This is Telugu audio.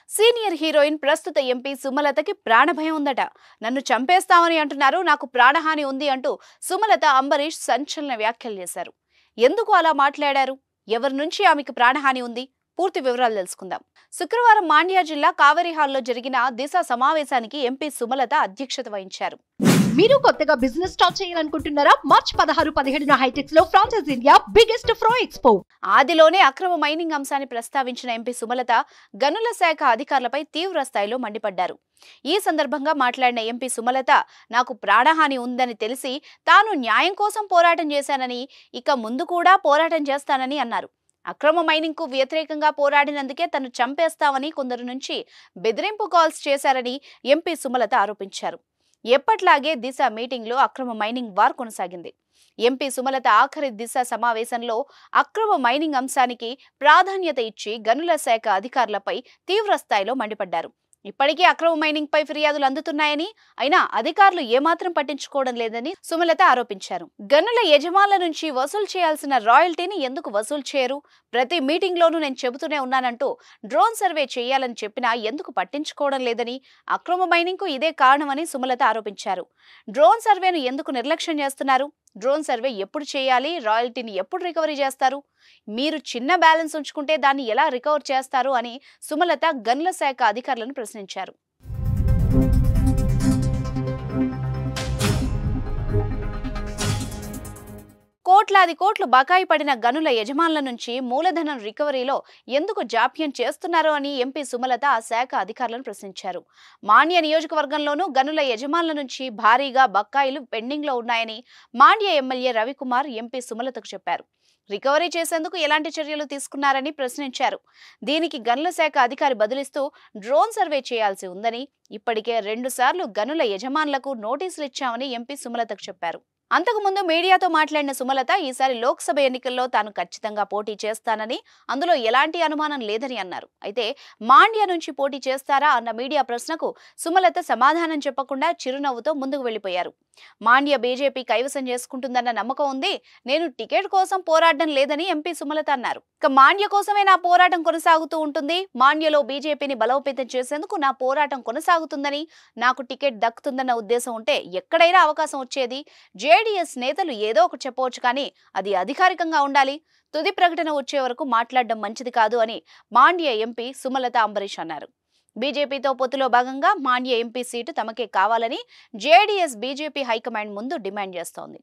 సీనియర్ హీరోయిన్ ప్రస్తుత ఎంపీ సుమలతకి ప్రాణభయం ఉందట. నన్ను చంపేస్తామని అంటున్నారు, నాకు ప్రాణహాని ఉంది అంటూ సుమలత అంబరీష్ సంచలన వ్యాఖ్యలు చేశారు. ఎందుకు అలా మాట్లాడారు? ఎవరి నుంచి ఆమెకు ప్రాణహాని ఉంది? పూర్తి వివరాలు తెలుసుకుందాం. శుక్రవారం మాండ్య జిల్లా కావేరీ హాల్లో జరిగిన దిశ సమావేశానికి ఎంపీ సుమలత అధ్యక్షత వహించారు. మీరు కొత్తగా బిజినెస్ స్టార్ట్ చేయాలనుకుంటున్నారా? మార్చ్ 16-17 హైటెక్స్ లో ఫ్రాన్సెస్ ఇండియా బిగ్గెస్ట్ ఫ్రో ఎక్స్పో. ఆదిలోనే అక్రమ మైనింగ్ అంశాన్ని ప్రస్తావించిన ఎంపీ సుమలత గనుల శాఖ అధికారులపై తీవ్ర స్థాయిలో మండిపడ్డారు. ఈ సందర్భంగా మాట్లాడిన ఎంపీ సుమలత, నాకు ప్రాణహాని ఉందని తెలిసి తాను న్యాయం కోసం పోరాటం చేశానని, ఇక ముందు కూడా పోరాటం చేస్తానని అన్నారు. అక్రమ మైనింగ్ కు వ్యతిరేకంగా పోరాడినందుకే తను చంపేస్తామని కొందరు నుంచి బెదిరింపు కాల్స్ చేశారని ఎంపీ సుమలత ఆరోపించారు. ఎప్పట్లాగే దిశ మీటింగ్ లో అక్రమ మైనింగ్ వార్ కొనసాగింది. ఎంపీ సుమలత ఆఖరి దిశ సమావేశంలో అక్రమ మైనింగ్ అంశానికి ప్రాధాన్యత ఇచ్చి గనుల శాఖ అధికారులపై తీవ్ర స్థాయిలో మండిపడ్డారు. ఇప్పటికీ అక్రమ మైనింగ్ పై ఫిర్యాదులు అందుతున్నాయని, అయినా అధికారులు ఏమాత్రం పట్టించుకోవడం లేదని సుమలత ఆరోపించారు. గనుల యజమానుల నుంచి వసూలు చేయాల్సిన రాయల్టీని ఎందుకు వసూలు చేయరు? ప్రతి మీటింగ్ లోనూ నేను చెబుతూనే ఉన్నానంటూ డ్రోన్ సర్వే చేయాలని చెప్పినా ఎందుకు పట్టించుకోవడం లేదని, అక్రమ మైనింగ్ కు ఇదే కారణమని సుమలత ఆరోపించారు. డ్రోన్ సర్వేను ఎందుకు నిర్లక్ష్యం చేస్తున్నారు? డ్రోన్ సర్వే ఎప్పుడు చేయాలి? రాయల్టీని ఎప్పుడు రికవరీ చేస్తారు? మీరు చిన్న బ్యాలెన్స్ ఉంచుకుంటే దాన్ని ఎలా రికవర్ చేస్తారు అని సుమలత గనుల శాఖ అధికారులను ప్రశ్నించారు. కోట్లాది కోట్లు బకాయి పడిన గనుల యజమానుల నుంచి మూలధనం రికవరీలో ఎందుకు జాప్యం చేస్తున్నారు అని ఎంపీ సుమలత ఆ శాఖ అధికారులను ప్రశ్నించారు. మాండ్య నియోజకవర్గంలోనూ గనుల యజమానుల నుంచి భారీగా బకాయిలు పెండింగ్ లో ఉన్నాయని మాండ్య ఎమ్మెల్యే రవికుమార్ ఎంపీ సుమలతకు చెప్పారు. రికవరీ చేసేందుకు ఎలాంటి చర్యలు తీసుకున్నారని ప్రశ్నించారు. దీనికి గనుల శాఖ అధికారి బదులిస్తూ డ్రోన్ సర్వే చేయాల్సి ఉందని, ఇప్పటికే 2 సార్లు గనుల యజమానులకు నోటీసులు ఇచ్చామని ఎంపీ సుమలతకు చెప్పారు. అంతకుముందు మీడియాతో మాట్లాడిన సుమలత, ఈసారి లోక్సభ ఎన్నికల్లో తాను ఖచ్చితంగా పోటీ చేస్తానని, అందులో ఎలాంటి అనుమానం లేదని అన్నారు. అయితే మాండ్య నుంచి పోటీ చేస్తారా అన్న మీడియా ప్రశ్నకు సుమలత సమాధానం చెప్పకుండా చిరునవ్వుతో ముందుకు వెళ్లిపోయారు. మాండ్య బీజేపీ కైవసం చేసుకుంటుందన్న నమ్మకం ఉంది, నేను టికెట్ కోసం పోరాడడం లేదని ఎంపీ సుమలత అన్నారు. ఇక మాండ్య కోసమే నా పోరాటం కొనసాగుతూ ఉంటుంది, మాండ్యలో బీజేపీని బలోపేతం చేసేందుకు నా పోరాటం కొనసాగుతుందని, నాకు టికెట్ దక్కుతుందన్న ఉద్దేశం ఉంటే ఎక్కడైనా అవకాశం వచ్చేది. జేడీఎస్ నేతలు ఏదో ఒకటి చెప్పవచ్చు, కానీ అది అధికారికంగా ఉండాలి. తుది ప్రకటన వచ్చే వరకు మాట్లాడడం మంచిది కాదు అని మాండ్య ఎంపీ సుమలత అంబరీష్ అన్నారు. బీజేపీతో పొత్తులో భాగంగా మాండ్య ఎంపీ సీటు తమకే కావాలని జేడీఎస్ బీజేపీ హైకమాండ్ ముందు డిమాండ్ చేస్తోంది.